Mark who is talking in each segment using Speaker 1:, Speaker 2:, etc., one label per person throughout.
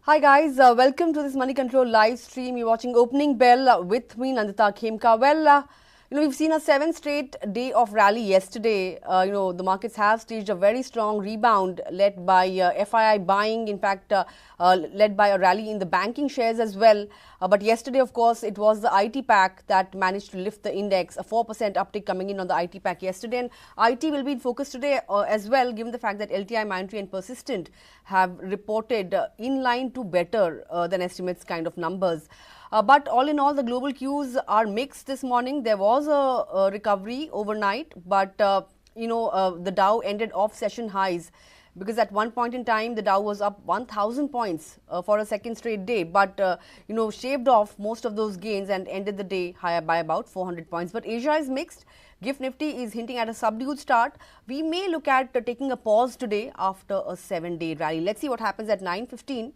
Speaker 1: Hi guys, welcome to this Money Control live stream. You're watching Opening Bell with me, Nandita Khemka. We've seen a 7th straight day of rally yesterday. The markets have staged a very strong rebound led by FII buying, in fact, led by a rally in the banking shares as well. But yesterday, of course, it was the IT pack that managed to lift the index, a 4% uptick coming in on the IT pack yesterday. And IT will be in focus today as well, given the fact that LTI, Mindtree and Persistent have reported in line to better than estimates kind of numbers. But all in all, the global cues are mixed this morning. There was a recovery overnight, but the Dow ended off session highs because at one point in time the Dow was up 1,000 points for a second straight day, but shaved off most of those gains and ended the day higher by about 400 points. But Asia is mixed. GIFT Nifty is hinting at a subdued start. We may look at taking a pause today after a 7-day rally. Let's see what happens at 9:15.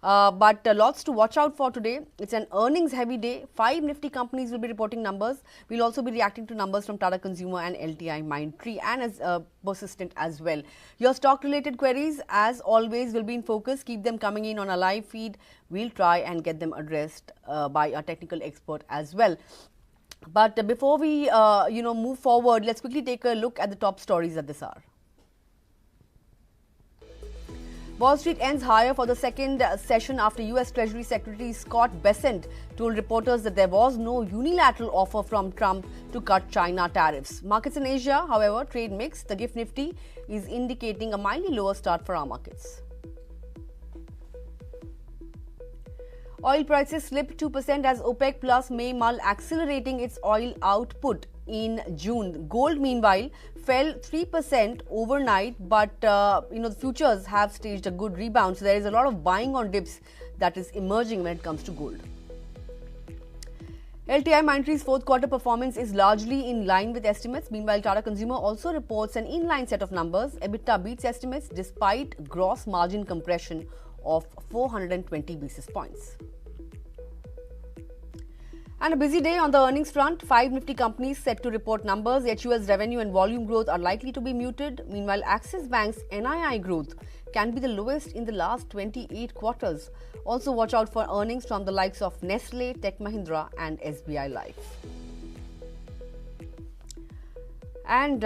Speaker 1: But lots to watch out for today. It's an earnings heavy day. 5 Nifty companies will be reporting numbers. We'll also be reacting to numbers from Tata Consumer and LTI Mindtree and as Persistent as well. Your stock related queries as always will be in focus. Keep them coming in on a live feed. We'll try and get them addressed by a technical expert as well. But before we move forward, let's quickly take a look at the top stories at this hour. Wall Street ends higher for the second session after US Treasury Secretary Scott Bessent told reporters that there was no unilateral offer from Trump to cut China tariffs. Markets in Asia, however, trade mixed. The GIFT Nifty is indicating a mildly lower start for our markets. Oil prices slipped 2% as OPEC plus may mull accelerating its oil output in June. Gold, meanwhile, fell 3% overnight, but the futures have staged a good rebound. So there is a lot of buying on dips that is emerging when it comes to gold. LTI Mindtree's fourth quarter performance is largely in line with estimates. Meanwhile, Tata Consumer also reports an inline set of numbers. EBITDA beats estimates despite gross margin compression of 420 basis points. And a busy day on the earnings front. 5 Nifty companies set to report numbers. HUL's revenue and volume growth are likely to be muted. Meanwhile, Axis Bank's NII growth can be the lowest in the last 28 quarters. Also watch out for earnings from the likes of Nestle, Tech Mahindra and SBI Life. And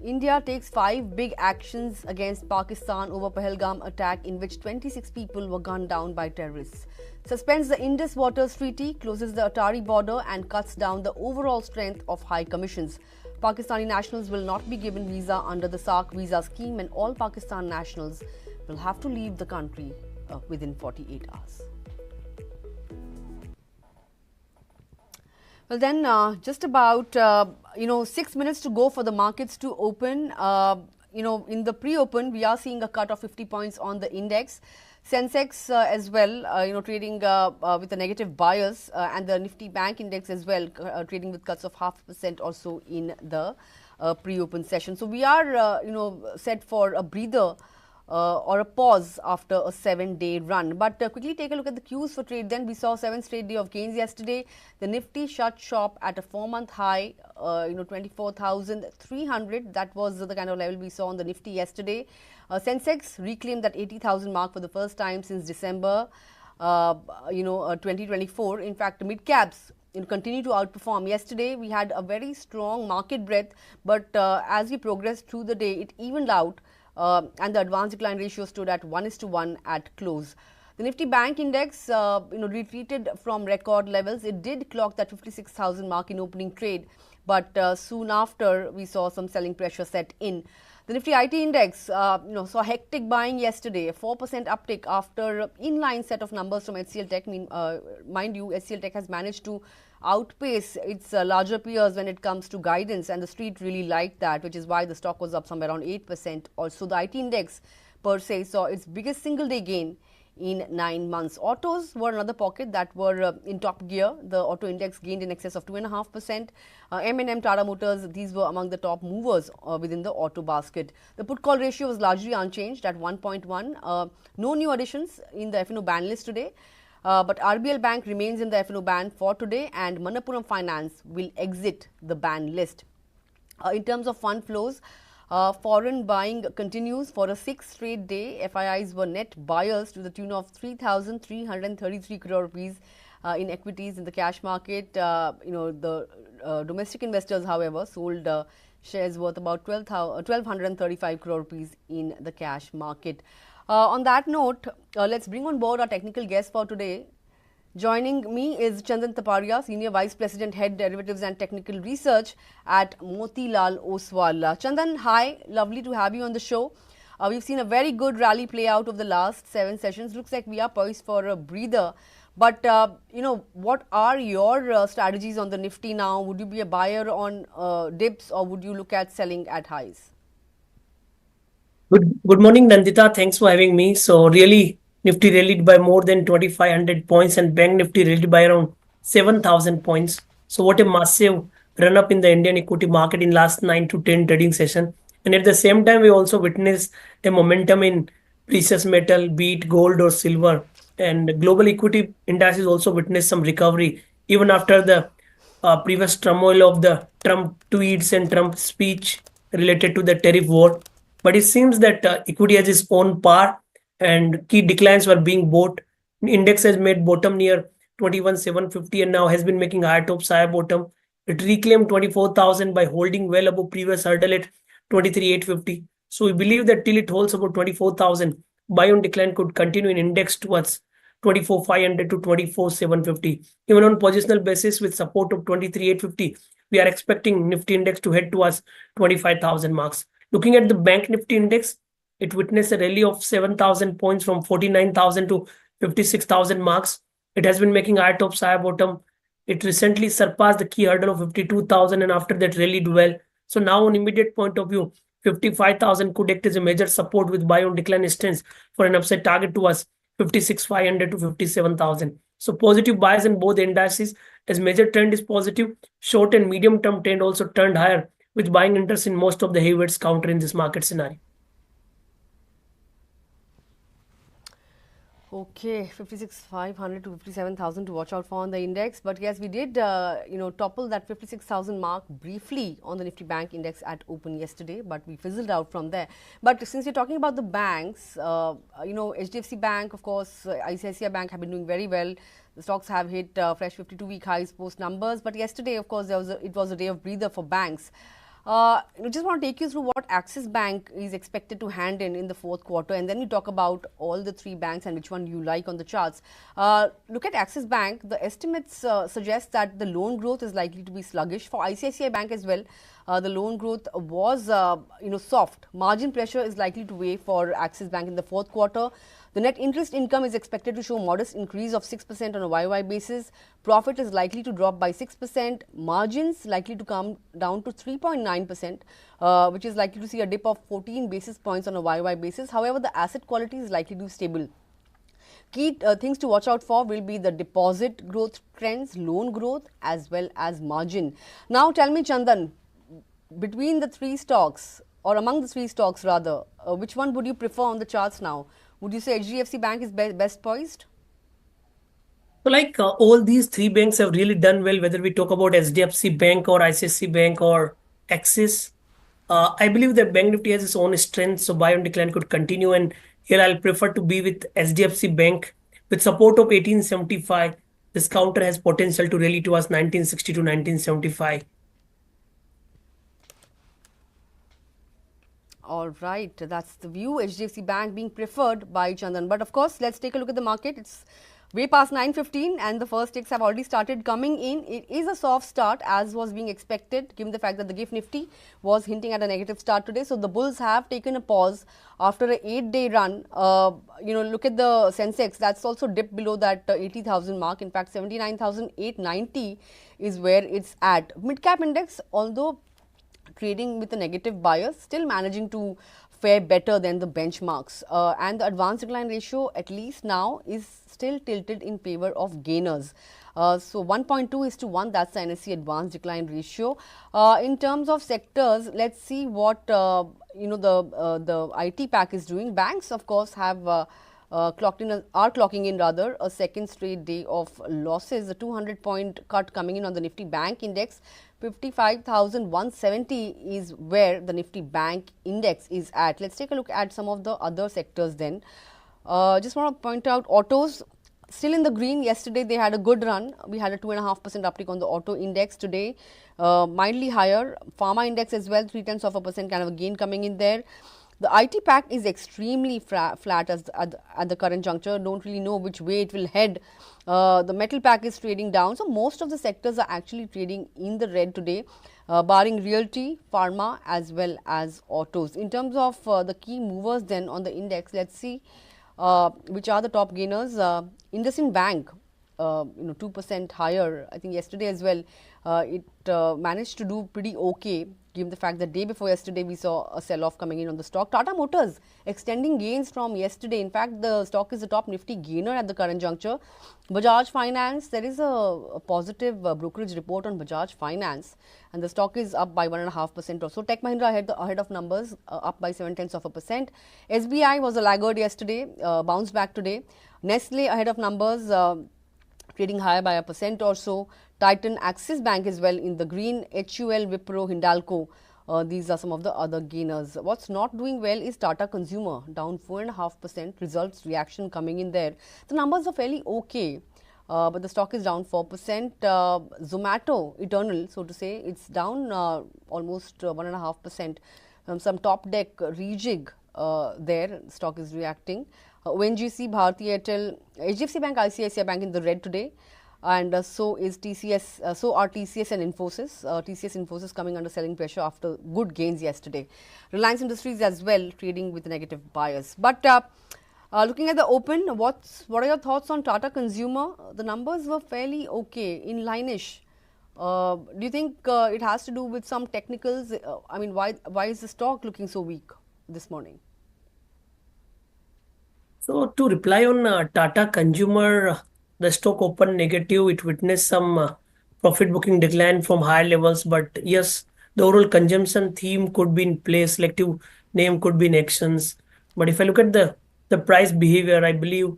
Speaker 1: India takes 5 big actions against Pakistan over Pahalgam attack in which 26 people were gunned down by terrorists. Suspends the Indus Waters Treaty, closes the Atari border and cuts down the overall strength of high commissions. Pakistani nationals will not be given visa under the SAARC visa scheme and all Pakistan nationals will have to leave the country within 48 hours. Well then, just about 6 minutes to go for the markets to open. In the pre-open, we are seeing a cut of 50 points on the index. Sensex as well, trading with a negative bias, and the Nifty Bank Index as well, trading with cuts of 0.5% or so in the pre-open session. So we are, set for a breather or a pause after a 7-day run. But quickly take a look at the cues for trade. Then we saw 7th straight day of gains yesterday. The Nifty shut shop at a 4-month high, 24,300. That was the kind of level we saw on the Nifty yesterday. Sensex reclaimed that 80,000 mark for the first time since December 2024. In fact, mid caps continue to outperform. Yesterday we had a very strong market breadth, but as we progressed through the day, it evened out. And the advance decline ratio stood at 1:1 at close. The Nifty Bank Index, retreated from record levels. It did clock that 56,000 mark in opening trade, but soon after we saw some selling pressure set in. The Nifty IT Index, saw hectic buying yesterday, a 4% uptick after inline set of numbers from HCL Tech. Mind you, HCL Tech has managed to outpace its larger peers when it comes to guidance, and the street really liked that, which is why the stock was up somewhere around 8%. Also, the IT Index per se saw its biggest single day gain in 9 months. Autos were another pocket that were in top gear. The auto index gained in excess of 2.5%. M&M, Tata Motors, these were among the top movers within the auto basket. The put call ratio was largely unchanged at 1.1. No new additions in the F&O ban list today. But RBL Bank remains in the F&O ban for today, and Manappuram Finance will exit the ban list. In terms of fund flows, Foreign buying continues for a sixth straight day. FIIs were net buyers to the tune of 3,333 crore rupees in equities in the cash market. The domestic investors, however, sold shares worth about 1,235 crore rupees in the cash market. On that note, let's bring on board our technical guest for today. Joining me is Chandan Taparia, Senior Vice President, Head Derivatives and Technical Research at Motilal Oswal. Chandan, hi, lovely to have you on the show. We've seen a very good rally play out of the last 7 sessions. Looks like we are poised for a breather. But, what are your strategies on the Nifty now? Would you be a buyer on dips, or would you look at selling at highs?
Speaker 2: Good morning, Nandita. Thanks for having me. So really, Nifty rallied by more than 2,500 points and Bank Nifty rallied by around 7,000 points. So what a massive run up in the Indian equity market in last 9 to 10 trading session. And at the same time, we also witnessed a momentum in precious metal, be it gold or silver. And global equity indices also witnessed some recovery even after the previous turmoil of the Trump tweets and Trump speech related to the tariff war. But it seems that equity has its own power and key declines were being bought. Index has made bottom near 21,750 and now has been making higher tops, higher bottom. It reclaimed 24,000 by holding well above previous hurdle at 23,850. So we believe that till it holds about 24,000, buy on decline could continue in index towards 24,500 to 24,750. Even on positional basis with support of 23,850, we are expecting Nifty index to head towards 25,000 marks. Looking at the Bank Nifty index, it witnessed a rally of 7,000 points from 49,000 to 56,000 marks. It has been making higher tops, higher bottom. It recently surpassed the key hurdle of 52,000 and after that rallied well. So now on immediate point of view, 55,000 could act as a major support with buy on decline stance for an upside target towards 56,500 to 57,000. So positive bias in both indices as major trend is positive. Short and medium term trend also turned higher with buying interest in most of the heavyweights counter in this market scenario.
Speaker 1: Okay, 56,500 to 57,000 to watch out for on the index. But yes, we did, topple that 56,000 mark briefly on the Nifty Bank index at open yesterday, but we fizzled out from there. But since you're talking about the banks, HDFC Bank, of course, ICICI Bank have been doing very well. The stocks have hit fresh 52-week highs post numbers. But yesterday, of course, it was a day of breather for banks. I just want to take you through what Axis Bank is expected to hand in the fourth quarter, and then we talk about all the three banks and which one you like on the charts. Look at Axis Bank. The estimates suggest that the loan growth is likely to be sluggish. For ICICI Bank as well, the loan growth was soft. Margin pressure is likely to weigh for Axis Bank in the fourth quarter. The net interest income is expected to show modest increase of 6% on a YY basis. Profit is likely to drop by 6%. Margins likely to come down to 3.9%, which is likely to see a dip of 14 basis points on a YY basis. However, the asset quality is likely to be stable. Key things to watch out for will be the deposit growth trends, loan growth, as well as margin. Now, tell me, Chandan, between the three stocks, or among the three stocks rather, which one would you prefer on the charts now? Would you say HDFC Bank is best poised?
Speaker 2: So all these three banks have really done well, whether we talk about HDFC Bank or ICICI Bank or Axis. I believe that Bank Nifty has its own strength, so buy on decline could continue. And here I'll prefer to be with HDFC Bank. With support of 1875, this counter has potential to rally towards 1960 to 1975.
Speaker 1: All right, that's the view. HDFC Bank being preferred by Chandan. But of course, let's take a look at the market. It's way past 9:15 and the first ticks have already started coming in. It is a soft start as was being expected, given the fact that the GIFT Nifty was hinting at a negative start today. So the bulls have taken a pause after an 8-day run. Look at the Sensex. That's also dipped below that 80,000 mark. In fact, 79,890 is where it's at. Mid-cap index, although trading with a negative bias, still managing to fare better than the benchmarks. And the advanced decline ratio, at least now, is still tilted in favor of gainers. So 1.2 is to 1, that's the NSE advanced decline ratio. In terms of sectors, let's see what the IT pack is doing. Banks, of course, have are clocking in rather a second straight day of losses. The 200-point cut coming in on the Nifty Bank Index. 55,170 is where the Nifty Bank Index is at. Let's take a look at some of the other sectors then. Just want to point out autos still in the green. Yesterday they had a good run. We had a 2.5% uptick on the auto index. Today mildly higher. Pharma index as well, 0.3% kind of a gain coming in there. The IT pack is extremely flat at the current juncture. Don't really know which way it will head. The metal pack is trading down. So most of the sectors are actually trading in the red today, barring realty, pharma as well as autos. In terms of the key movers then on the index, let's see which are the top gainers. IndusInd Bank, 2% higher. I think yesterday as well, it managed to do pretty okay, given the fact that day before yesterday we saw a sell-off coming in on the stock. Tata Motors extending gains from yesterday. In fact, the stock is the top Nifty gainer at the current juncture. Bajaj Finance, there is a positive brokerage report on Bajaj Finance, and the stock is up by 1.5% or so. Tech Mahindra ahead of numbers, up by 0.7%. SBI was a laggard yesterday, bounced back today. Nestle ahead of numbers, trading higher by 1% or so. Titan, Axis Bank as well in the green. HUL, Wipro, Hindalco. These are some of the other gainers. What's not doing well is Tata Consumer, down 4.5%. Results reaction coming in there. The numbers are fairly okay, but the stock is down 4%. Zomato, Eternal, so to say, it's down almost 1.5%. Some top deck rejig there. Stock is reacting. ONGC, Bharti Airtel, HDFC Bank, ICICI Bank in the red today. And so is TCS, so are TCS and Infosys. TCS Infosys coming under selling pressure after good gains yesterday. Reliance Industries as well trading with negative bias. But looking at the open, what are your thoughts on Tata Consumer? The numbers were fairly okay, in line-ish. Do you think it has to do with some technicals? I mean, why is the stock looking so weak this morning?
Speaker 2: So to reply on Tata Consumer, the stock opened negative. It witnessed some profit booking decline from higher levels. But yes, the overall consumption theme could be in place. Selective name could be in actions. But if I look at the price behavior, I believe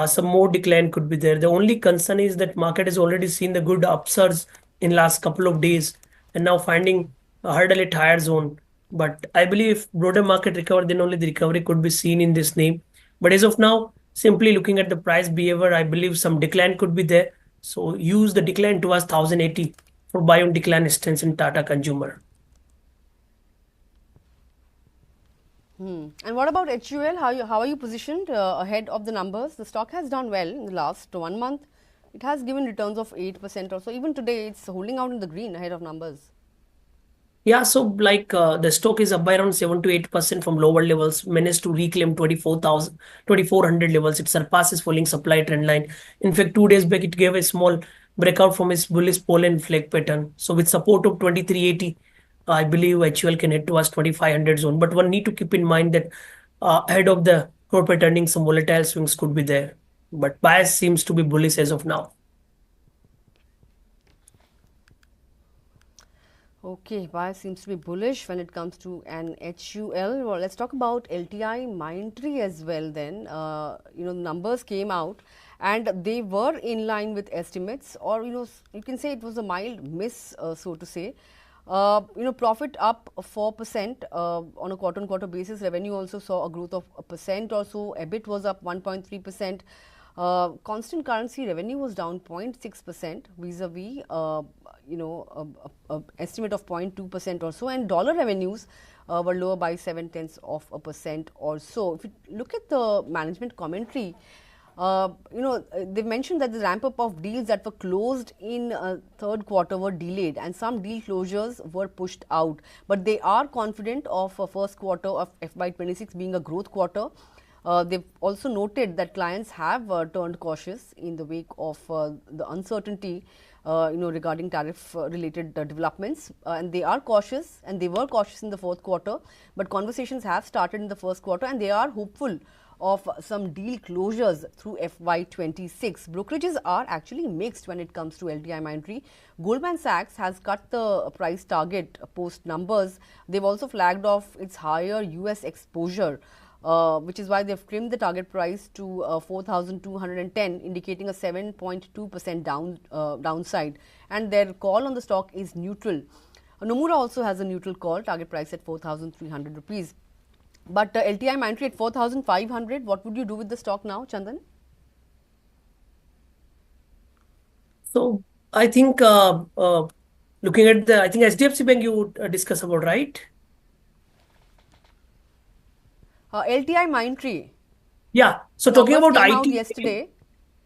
Speaker 2: some more decline could be there. The only concern is that market has already seen the good upsurge in last couple of days and now finding a hurdle at higher zone. But I believe if broader market recover, then only the recovery could be seen in this name. But as of now, simply looking at the price behavior, I believe some decline could be there. So use the decline towards 1080 for buy on decline stance in Tata Consumer.
Speaker 1: And what about HUL? How are you positioned ahead of the numbers? The stock has done well in the last 1 month. It has given returns of 8% or so. Even today, it's holding out in the green ahead of numbers.
Speaker 2: Yeah, so like the stock is up by around 7 to 8% from lower levels, managed to reclaim 2400 levels. It surpasses falling supply trend line. In fact, 2 days back, it gave a small breakout from its bullish pole and flag pattern. So with support of 2380, I believe HUL can head towards 2500 zone. But one need to keep in mind that ahead of the corporate earnings, some volatile swings could be there. But bias seems to be bullish as of now.
Speaker 1: Okay, bias seems to be bullish when it comes to an HUL. Well, let's talk about LTI Mindtree as well then. Numbers came out and they were in line with estimates, or, you can say it was a mild miss, so to say. Profit up 4% on a quarter-on-quarter basis. Revenue also saw a growth of 1% or so. EBIT was up 1.3%. Constant currency revenue was down 0.6% vis-a-vis estimate of 0.2% or so, and dollar revenues were lower by 0.7% or so. If you look at the management commentary, they've mentioned that the ramp up of deals that were closed in third quarter were delayed and some deal closures were pushed out, but they are confident of first quarter of FY26 being a growth quarter. They've also noted that clients have turned cautious in the wake of the uncertainty regarding tariff related developments, and they are cautious, and they were cautious in the fourth quarter, but conversations have started in the first quarter and they are hopeful of some deal closures through FY26. Brokerages are actually mixed when it comes to LTI Mindtree. Goldman Sachs has cut the price target post numbers. They've also flagged off its higher US exposure. which is why they've trimmed the target price to 4,210, indicating a 7.2% downside. And their call on the stock is neutral. Nomura also has a neutral call, target price at 4,300 rupees. But LTI Mindtree at 4,500, what would you do with the stock now, Chandan?
Speaker 2: So I think looking at I think HDFC Bank you would discuss about, right?
Speaker 1: LTI Mindtree.
Speaker 2: Yeah. So talking
Speaker 1: Numbers
Speaker 2: about
Speaker 1: came out
Speaker 2: IT,
Speaker 1: yesterday.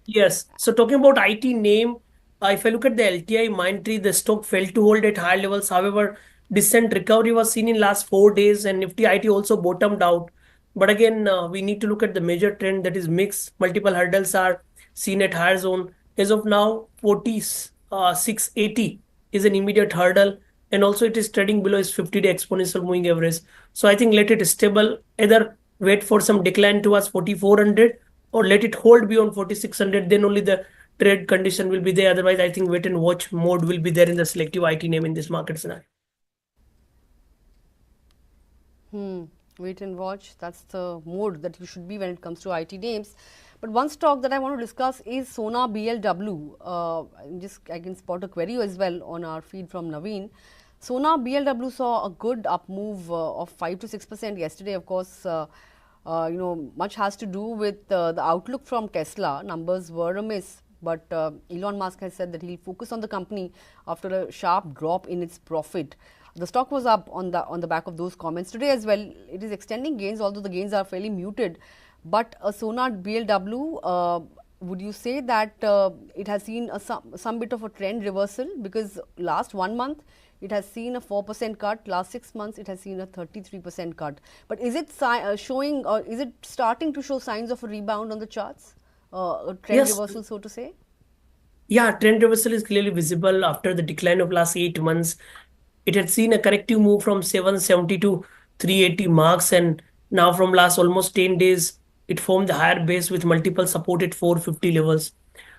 Speaker 2: yes. So talking about IT name, if I look at the LTI Mindtree, the stock fell to hold at high levels. However, decent recovery was seen in last 4 days, and Nifty IT also bottomed out. But again, we need to look at the major trend, that is mixed. Multiple hurdles are seen at higher zone. As of now, 4680 is an immediate hurdle, and also it is trading below its 50-day exponential moving average. So I think let it stable. Either wait for some decline towards 4400, or let it hold beyond 4600, then only the trade condition will be there. Otherwise, I think wait and watch mode will be there in the selective IT name in this market scenario.
Speaker 1: Wait and watch. That's the mode that you should be when it comes to IT names. But one stock that I want to discuss is Sona BLW. I can spot a query as well on our feed from Naveen. Sona BLW saw a good up move of 5 to 6% yesterday. Of course, much has to do with the outlook from Tesla. Numbers were a miss, but Elon Musk has said that he'll focus on the company after a sharp drop in its profit. The stock was up on the back of those comments today as well. It is extending gains, although the gains are fairly muted. But Sona BLW, would you say that it has seen some bit of a trend reversal? Because last 1 month it has seen a 4% cut. Last 6 months it has seen a 33% cut. But is it showing, or is it starting to show signs of a rebound on the charts? A trend
Speaker 2: Yes.
Speaker 1: reversal, so to say?
Speaker 2: Yeah, trend reversal is clearly visible after the decline of last 8 months. It had seen a corrective move from 770 to 380 marks, and now from last almost 10 days, it formed the higher base with multiple support at 450 levels.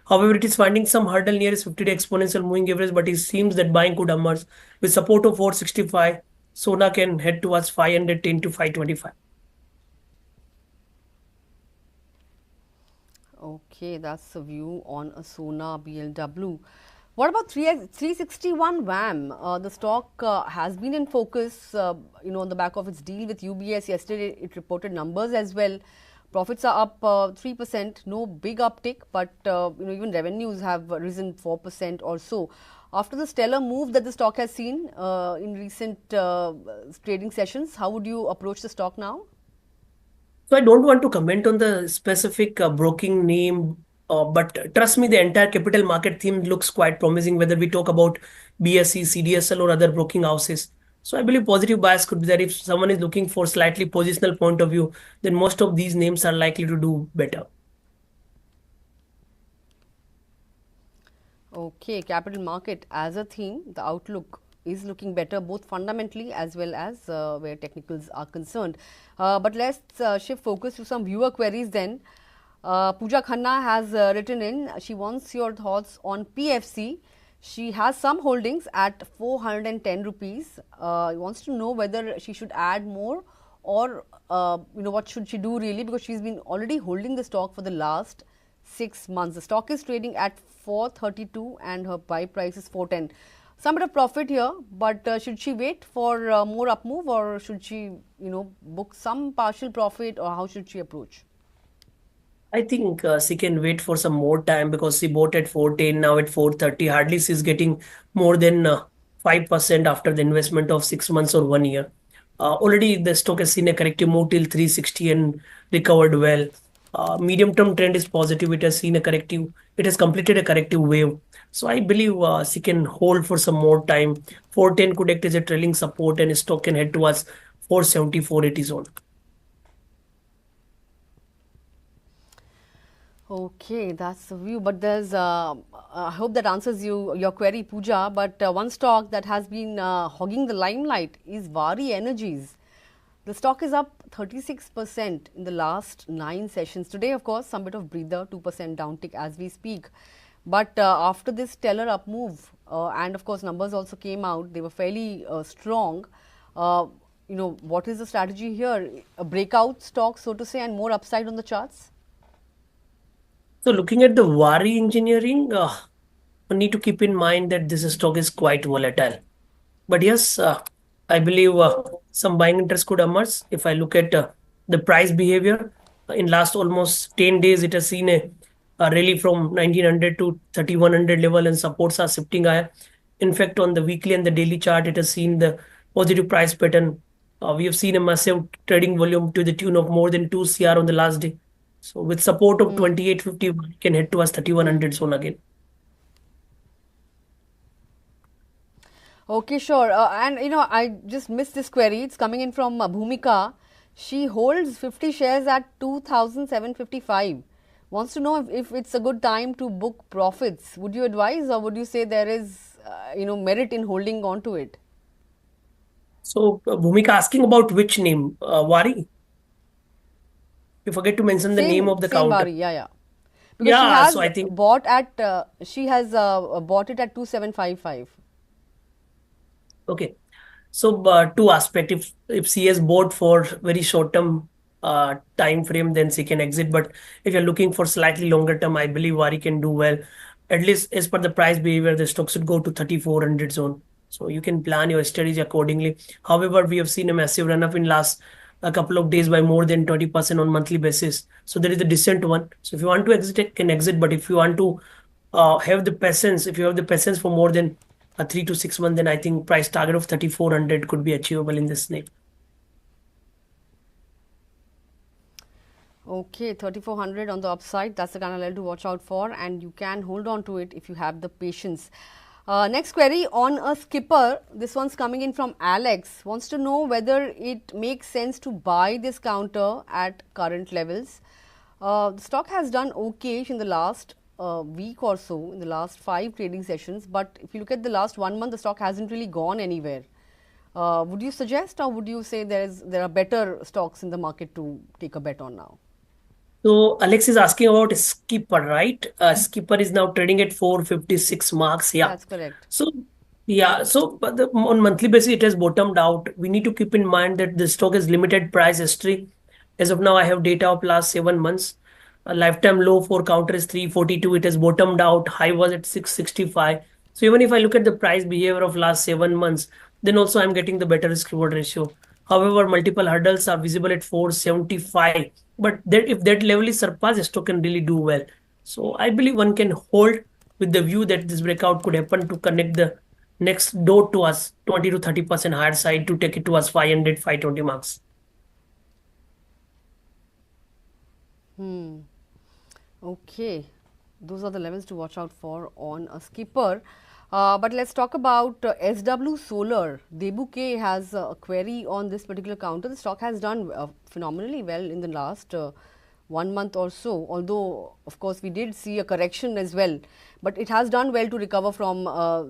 Speaker 2: However, it is finding some hurdle near its 50-day exponential moving average, but it seems that buying could emerge with support of 465. Sona can head towards 510 to 525.
Speaker 1: Okay, that's the view on a Sona BLW. What about 361 WAM? The stock has been in focus, on the back of its deal with UBS. Yesterday, it reported numbers as well. Profits are up 3%, no big uptick, but even revenues have risen 4% or so. After the stellar move that the stock has seen in recent trading sessions, how would you approach the stock now?
Speaker 2: So I don't want to comment on the specific broking name, but trust me, the entire capital market theme looks quite promising, whether we talk about BSE, CDSL, or other broking houses. So I believe positive bias could be that if someone is looking for slightly positional point of view, then most of these names are likely to do better.
Speaker 1: Okay, capital market as a theme, the outlook is looking better both fundamentally as well as where technicals are concerned. But let's shift focus to some viewer queries then. Pooja Khanna has written in, she wants your thoughts on PFC. She has some holdings at 410 rupees. Wants to know whether she should add more, or what should she do really, because she's been already holding the stock for the last 6 months. The stock is trading at 432 and her buy price is 410. Some bit of profit here, but should she wait for more up move, or should she book some partial profit, or how should she approach?
Speaker 2: I think she can wait for some more time because she bought at 410, now at 430. Hardly she's getting more than 5% after the investment of 6 months or 1 year. Already the stock has seen a corrective move till 360 and recovered well. Medium term trend is positive. It has seen a corrective, it has completed a corrective wave. So I believe she can hold for some more time. 410 could act as a trailing support, and stock can head towards 470, 480 zone.
Speaker 1: Okay, that's the view. But there's, I hope that answers your query, Pooja. But one stock that has been hogging the limelight is Vari Energies. The stock is up 36% in the last 9 sessions. Today, of course, some bit of breather, 2% downtick as we speak. But after this stellar up move, and of course, numbers also came out, they were fairly strong. what is the strategy here? A breakout stock, so to say, and more upside on the charts?
Speaker 2: So looking at the Wari engineering, we need to keep in mind that this stock is quite volatile. But yes, I believe some buying interest could emerge. If I look at the price behavior, in last almost 10 days, it has seen a rally from 1900 to 3100 level and supports are shifting higher. In fact, on the weekly and the daily chart, it has seen the positive price pattern. We have seen a massive trading volume to the tune of more than 2 CR on the last day. So with support of 2850, we can head towards 3100 zone again.
Speaker 1: Okay, sure. And I just missed this query. It's coming in from Bhumika. She holds 50 shares at 2,755. Wants to know if it's a good time to book profits. Would you advise, or would you say there is, merit in holding on to it?
Speaker 2: So Bhumika asking about which name? Wari? You forget to mention the name of the
Speaker 1: Same
Speaker 2: counter.
Speaker 1: Bari, yeah. Because
Speaker 2: Yeah, so I think
Speaker 1: she has bought it at 2,755.
Speaker 2: okay. So two aspect. If she has bought for very short term time frame, then she can exit. But if you're looking for slightly longer term, I believe Wari can do well. At least as per the price behavior, the stock should go to 3400 zone. So you can plan your strategy accordingly. However, we have seen a massive run up in last a couple of days by more than 20% on monthly basis. So there is a decent one. So if you want to exit, it can exit. But if you want to have the patience, if you have the patience for more than 3 to 6 months, then I think price target of 3400 could be achievable in this name.
Speaker 1: Okay, 3,400 on the upside. That's the kind of level to watch out for, and you can hold on to it if you have the patience. Next query on a skipper. This one's coming in from Alex. Wants to know whether it makes sense to buy this counter at current levels. The stock has done okay in the last week or so, in the last 5 trading sessions. But if you look at the last 1 month, the stock hasn't really gone anywhere. Would you suggest, or would you say there are better stocks in the market to take a bet on now?
Speaker 2: So Alex is asking about skipper, right? Skipper is now trading at 456 marks. Yeah.
Speaker 1: That's correct.
Speaker 2: So yeah, so but on monthly basis it has bottomed out. We need to keep in mind that the stock has limited price history. As of now, I have data of last 7 months. A lifetime low for counter is 342. It has bottomed out. High was at 665. So even if I look at the price behavior of last 7 months, then also I'm getting the better risk reward ratio. However, multiple hurdles are visible at 475. But that if that level is surpassed, stock can really do well. So I believe one can hold with the view that this breakout could happen to connect the next door to us 20 to 30% higher side to take it to us 500, 520 marks.
Speaker 1: Okay, those are the levels to watch out for on a skipper. But let's talk about SW Solar. Debu K has a query on this particular counter. The stock has done phenomenally well in the last 1 month or so, although of course we did see a correction as well, but it has done well to recover from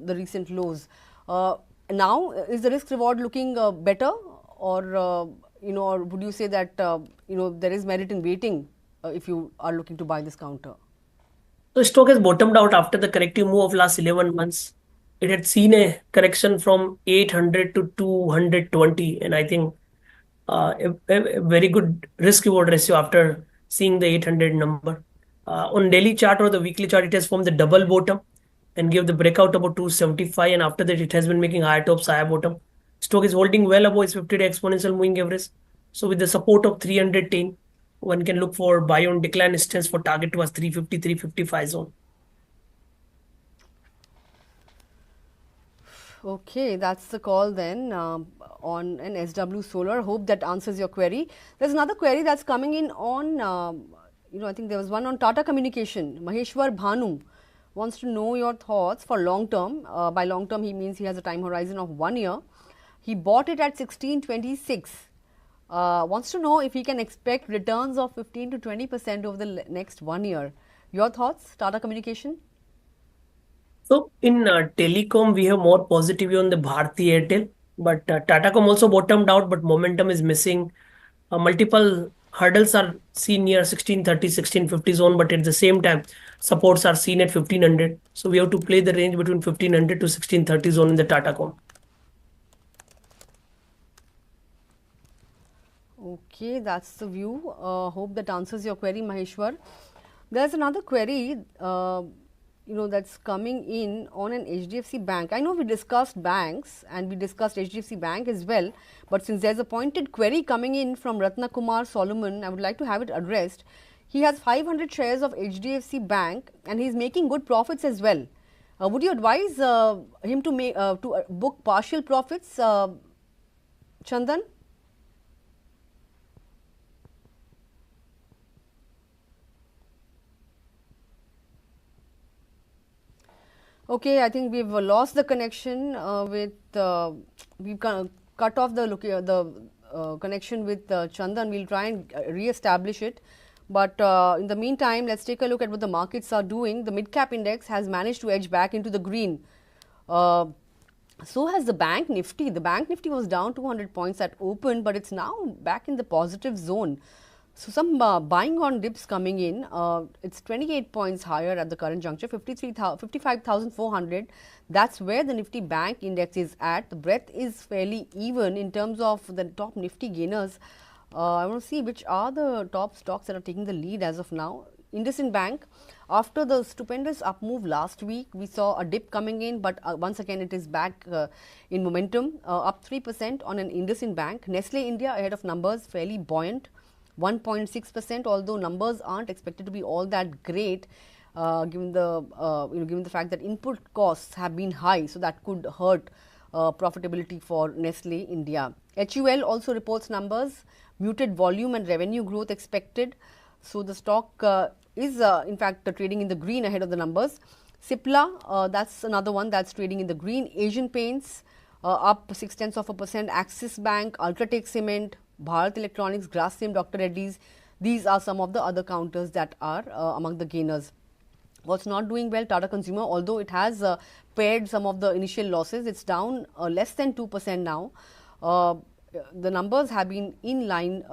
Speaker 1: the recent lows. Now, is the risk reward looking better, or or would you say that there is merit in waiting if you are looking to buy this counter?
Speaker 2: So stock has bottomed out after the corrective move of last 11 months. It had seen a correction from 800 to 220, and I think a very good risk reward ratio after seeing the 800 number. On daily chart or the weekly chart, it has formed the double bottom and gave the breakout about 275, and after that it has been making higher tops, higher bottom. Stock is holding well above its 50-day exponential moving average. So with the support of 310, one can look for buy on decline stance for target was 350, 355 zone.
Speaker 1: Okay, that's the call then on an SW Solar. Hope that answers your query. There's another query that's coming in on, I think there was one on Tata Communication. Maheshwar Bhanu wants to know your thoughts for long term. By long term, he means he has a time horizon of 1 year. He bought it at 1626. Wants to know if he can expect returns of 15 to 20% over the next 1 year. Your thoughts, Tata Communication?
Speaker 2: So in telecom, we have more positive view on the Bharti Airtel, but Tatacom also bottomed out, but momentum is missing. Multiple hurdles are seen near 1630, 1650 zone, but at the same time, supports are seen at 1500. So we have to play the range between 1500 to 1630 zone in the Tatacom.
Speaker 1: Okay, that's the view. Hope that answers your query, Maheshwar. There's another query, that's coming in on an HDFC bank. I know we discussed banks and we discussed HDFC Bank as well, but since there's a pointed query coming in from Ratna Kumar Solomon, I would like to have it addressed. He has 500 shares of HDFC Bank and he's making good profits as well. Would you advise him to make book partial profits, Chandan? Okay, I think we've lost the connection we've cut off the connection with Chandan. We'll try and re-establish it. But in the meantime, let's take a look at what the markets are doing. The mid-cap index has managed to edge back into the green. So has the Bank Nifty. The Bank Nifty was down 200 points at open, but it's now back in the positive zone. So some buying on dips coming in. It's 28 points higher at the current juncture, 55,400. That's where the Nifty Bank Index is at. The breadth is fairly even in terms of the top Nifty gainers. I want to see which are the top stocks that are taking the lead as of now. Hindustan Bank, after the stupendous up move last week, we saw a dip coming in, but once again it is back in momentum, up 3% on an Hindustan Bank. Nestle India ahead of numbers, fairly buoyant, 1.6%, although numbers aren't expected to be all that great, given the fact that input costs have been high, so that could hurt profitability for Nestle India. HUL also reports numbers, muted volume and revenue growth expected. So the stock is in fact trading in the green ahead of the numbers. Cipla, that's another one that's trading in the green. Asian Paints up 0.6%. Axis Bank, Ultratech Cement, Bharat Electronics, Grasim, Dr. Reddy's. These are some of the other counters that are among the gainers. What's not doing well, Tata Consumer, although it has pared some of the initial losses, it's down less than 2% now. The numbers have been in line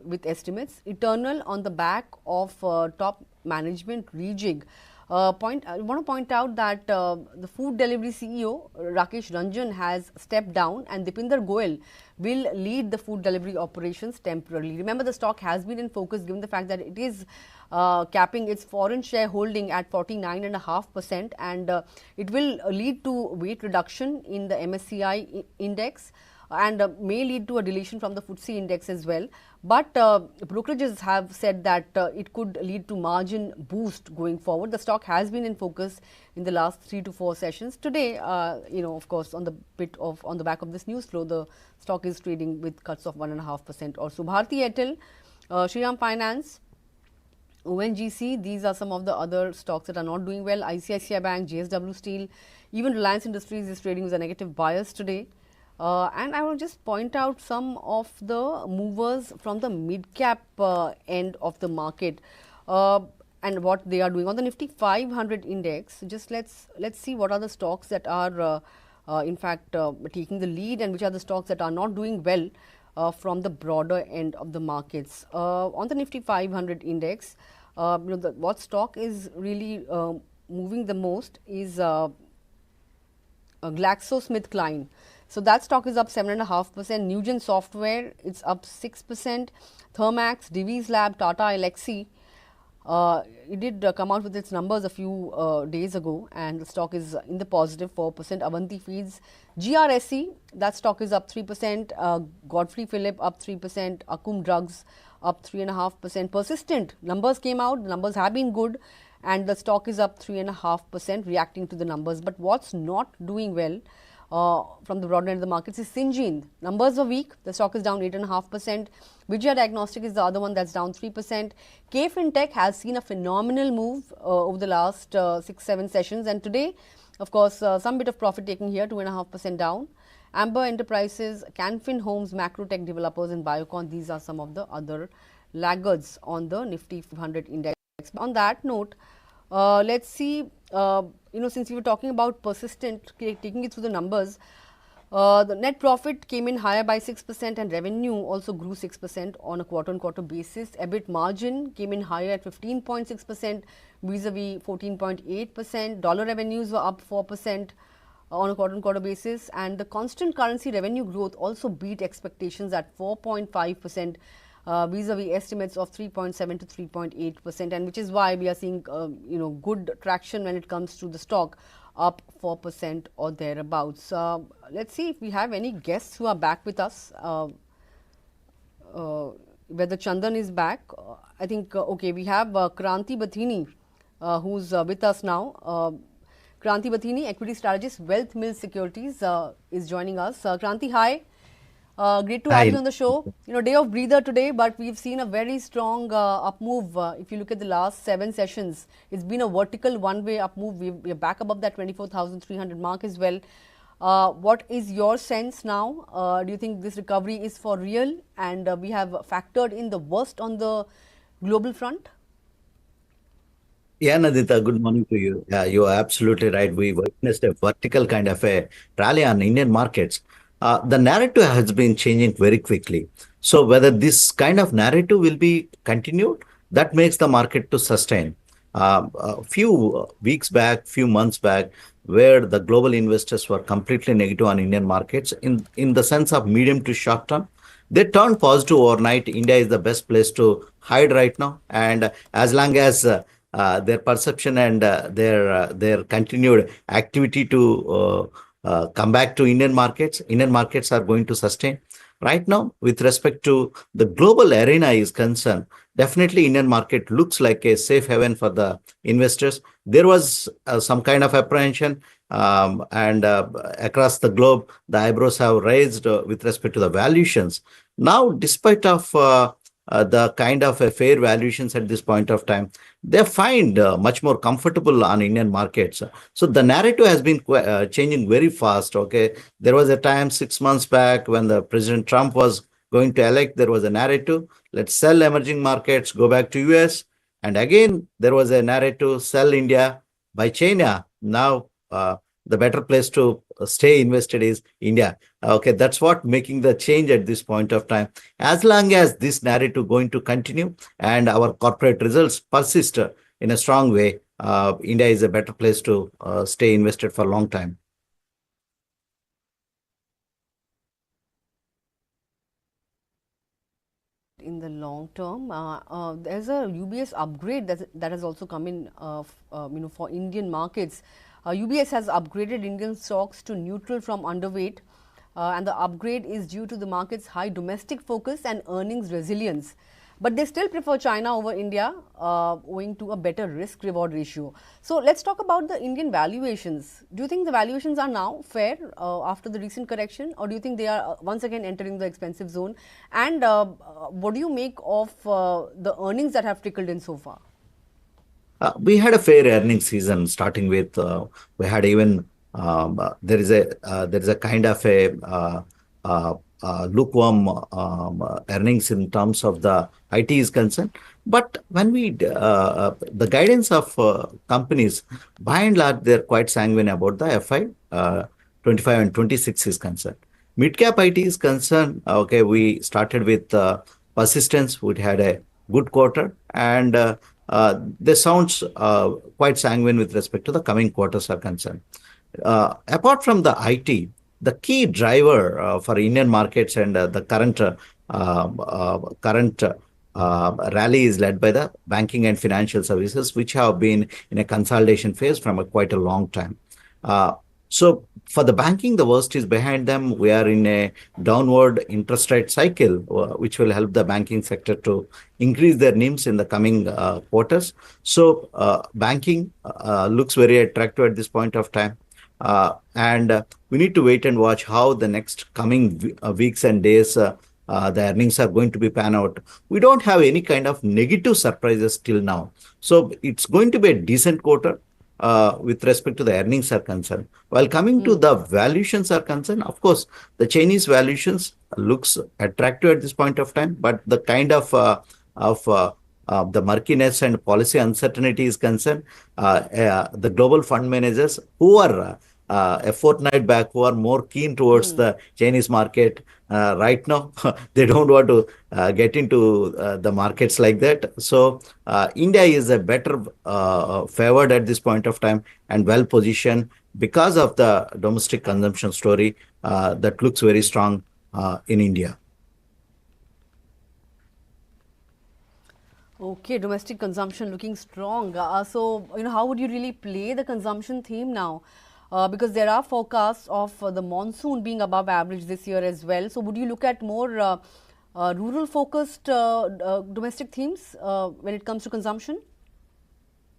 Speaker 1: with estimates. Eternal on the back of top management rejig. I want to point out that the food delivery CEO Rakesh Ranjan has stepped down and Dipinder Goyal will lead the food delivery operations temporarily. Remember, the stock has been in focus given the fact that it is capping its foreign shareholding at 49.5%, and it will lead to weight reduction in the MSCI index and may lead to a deletion from the FTSE index as well. But brokerages have said that it could lead to margin boost going forward. The stock has been in focus in the last 3 to 4 sessions. Today, of course, on the back of this news flow, the stock is trading with cuts of 1.5% or so. Bharti Airtel, Shriram Finance, ONGC, these are some of the other stocks that are not doing well. ICICI Bank, JSW Steel, even Reliance Industries is trading with a negative bias today. And I will just point out some of the movers from the mid-cap end of the market and what they are doing. On the Nifty 500 index, just let's see what are the stocks that are in fact taking the lead and which are the stocks that are not doing well from the broader end of the markets. On the Nifty 500 index, what stock is really moving the most is GlaxoSmithKline. So that stock is up 7.5%. Newgen Software, it's up 6%. Thermax, Divi's Lab, Tata Elxsi, it did come out with its numbers a few days ago, and the stock is in the positive 4%. Avanti Feeds, GRSE, that stock is up 3%. Godfrey Phillip up 3%. Akum Drugs up 3.5%. Persistent, numbers came out, the numbers have been good, and the stock is up 3.5%, reacting to the numbers. But what's not doing well from the broader end of the markets is Syngene. Numbers are weak, the stock is down 8.5%. Vijaya Diagnostic is the other one that's down 3%. KFinTech has seen a phenomenal move over the last 6-7 sessions, and today, of course, some bit of profit taking here, 2.5% down. Amber Enterprises, Canfin Homes, Macrotech Developers, and Biocon, these are some of the other laggards on the Nifty 500 index. On that note, let's see, since we were talking about Persistent, taking it through the numbers, the net profit came in higher by 6% and revenue also grew 6% on a quarter-on-quarter basis. EBIT margin came in higher at 15.6% vis-a-vis 14.8%. Dollar revenues were up 4% on a quarter-on-quarter basis, and the constant currency revenue growth also beat expectations at 4.5%. vis-a-vis estimates of 3.7 to 3.8%, and which is why we are seeing good traction when it comes to the stock, up 4% or thereabouts. Let's see if we have any guests who are back with us. Whether Chandan is back. I think, okay, we have Kranthi Bathini, who's with us now. Kranthi Bathini, equity strategist, Wealthmills Securities, is joining us. Kranthi, hi. Great to have you on the show. Day of breather today, but we've seen a very strong up move. If you look at the last 7 sessions, it's been a vertical one-way up move. We're back above that 24,300 mark as well. What is your sense now? Do you think this recovery is for real, and we have factored in the worst on the global front?
Speaker 3: Yeah, Nandita, good morning to you. Yeah, you are absolutely right. We witnessed a vertical kind of a rally on Indian markets. The narrative has been changing very quickly. So whether this kind of narrative will be continued, that makes the market to sustain. A few weeks back, few months back, where the global investors were completely negative on Indian markets in the sense of medium to short term, they turned positive overnight. India is the best place to hide right now. And as long as their perception and their continued activity to come back to Indian markets are going to sustain. Right now, with respect to the global arena is concerned, definitely Indian market looks like a safe haven for the investors. There was some kind of apprehension and across the globe, the eyebrows have raised with respect to the valuations. Now, despite of the kind of a fair valuations at this point of time, they find much more comfortable on Indian markets. So the narrative has been changing very fast. Okay, there was a time 6 months back when the President Trump was going to elect, there was a narrative, let's sell emerging markets, go back to US. And again, there was a narrative, sell India, buy China. Now, the better place to stay invested is India. Okay, that's what making the change at this point of time. As long as this narrative going to continue and our corporate results persist in a strong way, India is a better place to stay invested for a long time.
Speaker 1: In the long term, there's a UBS upgrade that has also come in, for Indian markets. UBS has upgraded Indian stocks to neutral from underweight, and the upgrade is due to the market's high domestic focus and earnings resilience. But they still prefer China over India, owing to a better risk-reward ratio. So let's talk about the Indian valuations. Do you think the valuations are now fair after the recent correction, or do you think they are once again entering the expensive zone? And what do you make of the earnings that have trickled in so far?
Speaker 3: We had a fair earnings season, starting with we had even there is a kind of a lukewarm earnings in terms of the IT is concerned. But when we the guidance of companies, by and large, they're quite sanguine about the FI 25 and 26 is concerned. Mid-cap IT is concerned. Okay, we started with persistence. We had a good quarter, and this sounds quite sanguine with respect to the coming quarters are concerned. Apart from the IT, the key driver for Indian markets and the current rally is led by the banking and financial services, which have been in a consolidation phase from quite a long time. So for the banking, the worst is behind them. We are in a downward interest rate cycle, which will help the banking sector to increase their NIMs in the coming quarters. So banking looks very attractive at this point of time. And we need to wait and watch how the next coming weeks and days the earnings are going to be pan out. We don't have any kind of negative surprises till now. So it's going to be a decent quarter with respect to the earnings are concerned. While coming to the valuations are concerned, of course, the Chinese valuations looks attractive at this point of time, but the kind of the murkiness and policy uncertainty is concerned, the global fund managers who are a fortnight back, who are more keen towards the Chinese market, right now, they don't want to get into the markets like that. So India is a better favored at this point of time and well positioned because of the domestic consumption story that looks very strong in India.
Speaker 1: Okay, domestic consumption looking strong. So, how would you really play the consumption theme now? Because there are forecasts of the monsoon being above average this year as well. So, would you look at more rural focused domestic themes when it comes to consumption?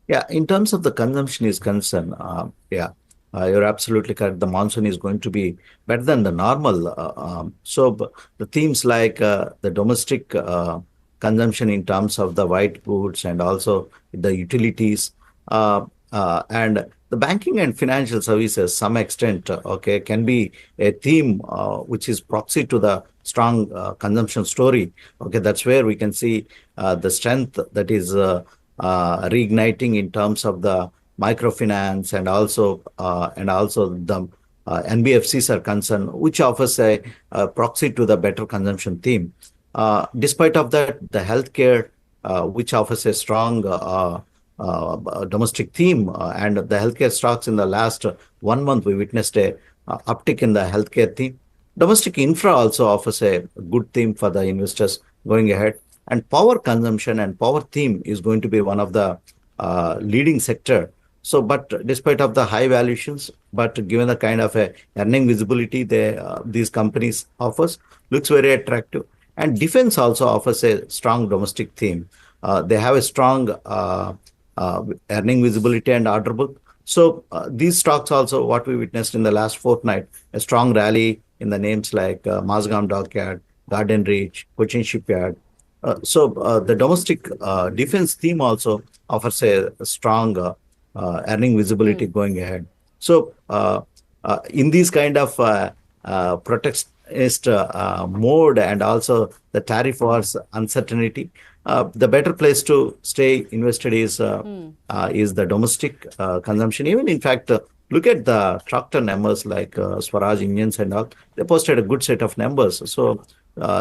Speaker 3: Yeah, in terms of the consumption is concerned, you're absolutely correct. The monsoon is going to be better than the normal. The themes like the domestic consumption in terms of the white goods and also the utilities and the banking and financial services, some extent, okay, can be a theme which is proxy to the strong consumption story. Okay, that's where we can see the strength that is. Reigniting in terms of the microfinance and also the NBFCs are concerned, which offers a proxy to the better consumption theme. Despite of that, the healthcare, which offers a strong domestic theme, and the healthcare stocks in the last 1 month, we witnessed a uptick in the healthcare theme. Domestic infra also offers a good theme for the investors going ahead. And power consumption and power theme is going to be one of the leading sector. So, but despite of the high valuations, but given the kind of a earning visibility these companies offers, looks very attractive. And defense also offers a strong domestic theme. They have a strong earning visibility and order book. So these stocks also, what we witnessed in the last fortnight, a strong rally in the names like Mazgam Dockyard, Garden Reach, Cochin Shipyard. The domestic defense theme also offers a strong earning visibility going ahead. So, in these kind of protectionist mode and also the tariff wars uncertainty, the better place to stay invested is the domestic consumption. Even in fact, look at the tractor numbers like Swaraj engines and all. They posted a good set of numbers. So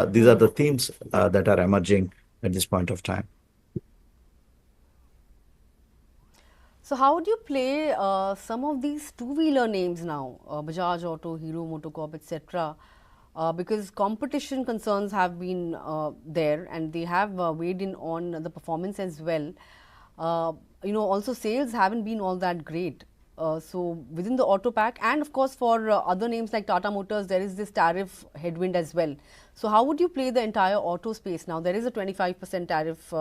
Speaker 3: these are the themes that are emerging at this point of time.
Speaker 1: So, how would you play some of these two-wheeler names now, Bajaj Auto, Hero Motocorp, etc.? Because competition concerns have been there, and they have weighed in on the performance as well. Also sales haven't been all that great. So within the auto pack, and of course for other names like Tata Motors, there is this tariff headwind as well. So how would you play the entire auto space now? There is a 25% tariff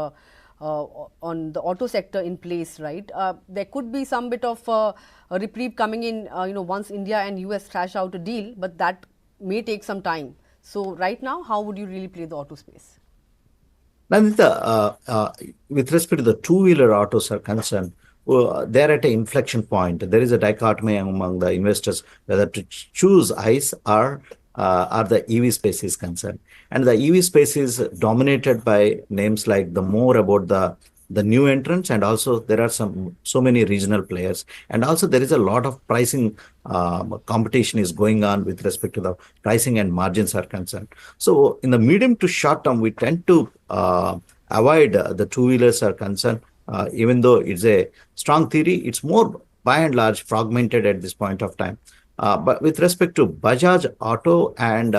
Speaker 1: on the auto sector in place, right? There could be some bit of a reprieve coming in, once India and US thrash out a deal, but that may take some time. So right now, how would you really play the auto space?
Speaker 3: Nandita, with respect to the two-wheeler autos are concerned, they're at an inflection point. There is a dichotomy among the investors whether to choose ICE or the EV space is concerned. And the EV space is dominated by names like more about the new entrants, and also there are so many regional players, and also there is a lot of pricing competition is going on with respect to the pricing and margins are concerned. So in the medium to short term, we tend to avoid the two-wheelers are concerned. Even though it's a strong theory, it's more by and large fragmented at this point of time. But with respect to Bajaj Auto and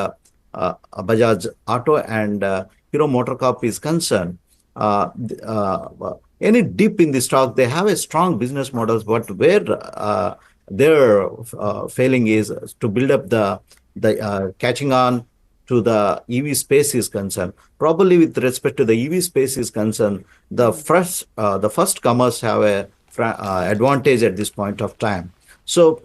Speaker 3: Hero Motocorp is concerned, any dip in the stock, they have a strong business models, but where their failing is to build up the catching on to the EV space is concerned. Probably with respect to the EV space is concerned, the first comers have a advantage at this point of time. So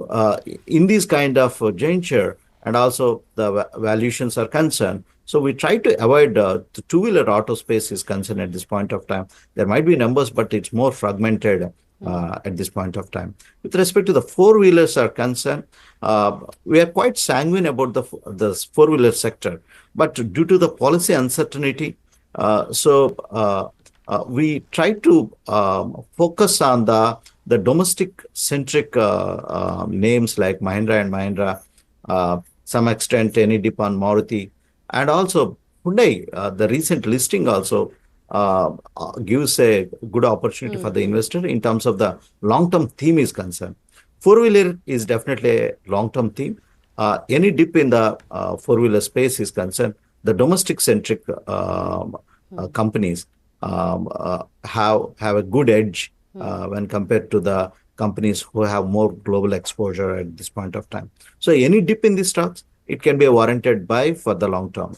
Speaker 3: in this kind of juncture, and also the valuations are concerned, so we try to avoid the two-wheeler auto space is concerned at this point of time. There might be numbers, but it's more fragmented at this point of time. With respect to the four-wheelers are concerned, we are quite sanguine about the four-wheeler sector. But due to the policy uncertainty, we try to focus on the domestic-centric names like Mahindra and Mahindra, some extent any dip on Maruti, and also Hyundai. The recent listing also gives a good opportunity for the investor in terms of the long-term theme is concerned. Four-wheeler is definitely a long-term theme. Any dip in the four-wheeler space is concerned, the domestic-centric companies have a good edge when compared to the companies who have more global exposure at this point of time. So any dip in the stocks, it can be a warranted buy for the long term.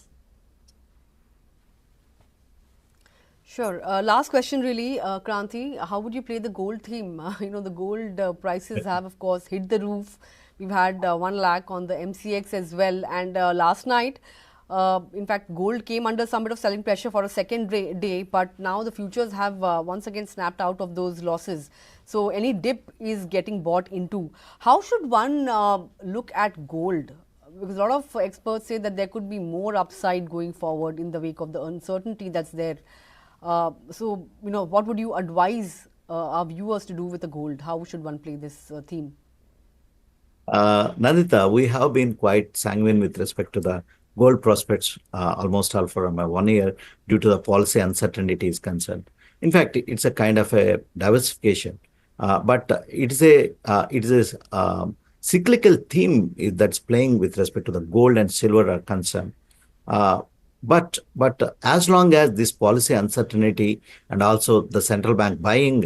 Speaker 1: Sure. Last question, really, Kranthi. How would you play the gold theme? The gold prices have, of course, hit the roof. We've had 1 lakh on the MCX as well. And last night, in fact, gold came under some bit of selling pressure for a second day. But now the futures have once again snapped out of those losses. So any dip is getting bought into. How should one look at gold? Because a lot of experts say that there could be more upside going forward in the wake of the uncertainty that's there. So, what would you advise our viewers to do with the gold? How should one play this theme?
Speaker 3: Nandita, we have been quite sanguine with respect to the gold prospects almost all for 1 year due to the policy uncertainty is concerned. In fact, it's a kind of a diversification, but it is a cyclical theme that's playing with respect to the gold and silver are concerned. But as long as this policy uncertainty and also the central bank buying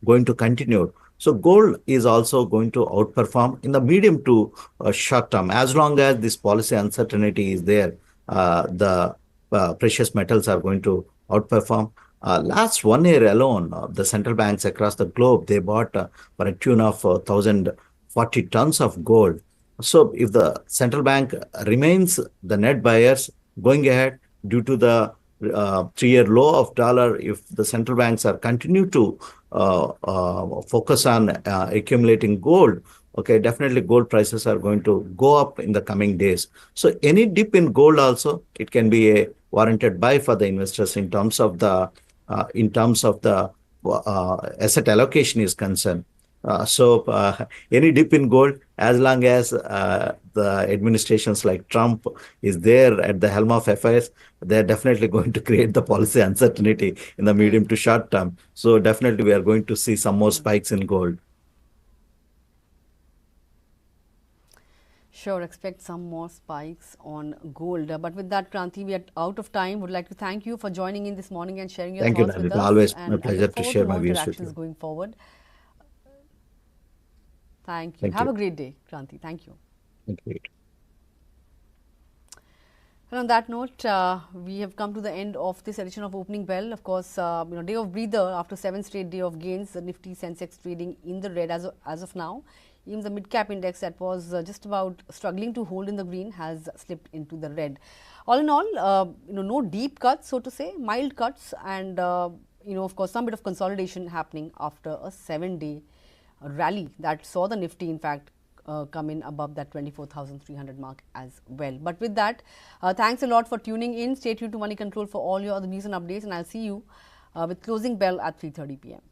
Speaker 3: going to continue, so gold is also going to outperform in the medium to short term. As long as this policy uncertainty is there, the precious metals are going to outperform. Last 1 year alone, the central banks across the globe, they bought for a tune of 1,040 tons of gold. So if the central bank remains the net buyers going ahead due to the 3-year low of dollar, if the central banks are continue to focus on accumulating gold, okay, definitely gold prices are going to go up in the coming days. So any dip in gold also, it can be a warranted buy for the investors in terms of the asset allocation is concerned. So any dip in gold, as long as the administrations like Trump is there at the helm of affairs, they're definitely going to create the policy uncertainty in the medium to short term. So definitely we are going to see some more spikes in gold.
Speaker 1: Sure, expect some more spikes on gold. But with that, Kranthi, we are out of time. Would like to thank you for joining in this morning and sharing your
Speaker 3: Thank you,
Speaker 1: thoughts with
Speaker 3: Nandita.
Speaker 1: us.
Speaker 3: Always my
Speaker 1: And I
Speaker 3: pleasure
Speaker 1: look
Speaker 3: to
Speaker 1: forward
Speaker 3: share
Speaker 1: to
Speaker 3: my
Speaker 1: more
Speaker 3: views with
Speaker 1: interactions
Speaker 3: you.
Speaker 1: going forward. Thank you.
Speaker 3: Thank
Speaker 1: Have
Speaker 3: you.
Speaker 1: a great day, Kranthi. Thank you.
Speaker 3: Thank you.
Speaker 1: And on that note, we have come to the end of this edition of Opening Bell. Of course, day of breather after 7 straight day of gains. The Nifty Sensex trading in the red as of now. Even the mid-cap index that was just about struggling to hold in the green has slipped into the red. All in all, no deep cuts, so to say, mild cuts, and of course, some bit of consolidation happening after a 7-day rally that saw the Nifty, in fact, come in above that 24,300 mark as well. But with that, thanks a lot for tuning in. Stay tuned to Money Control for all your other news and updates, and I'll see you with closing bell at 3:30 p.m.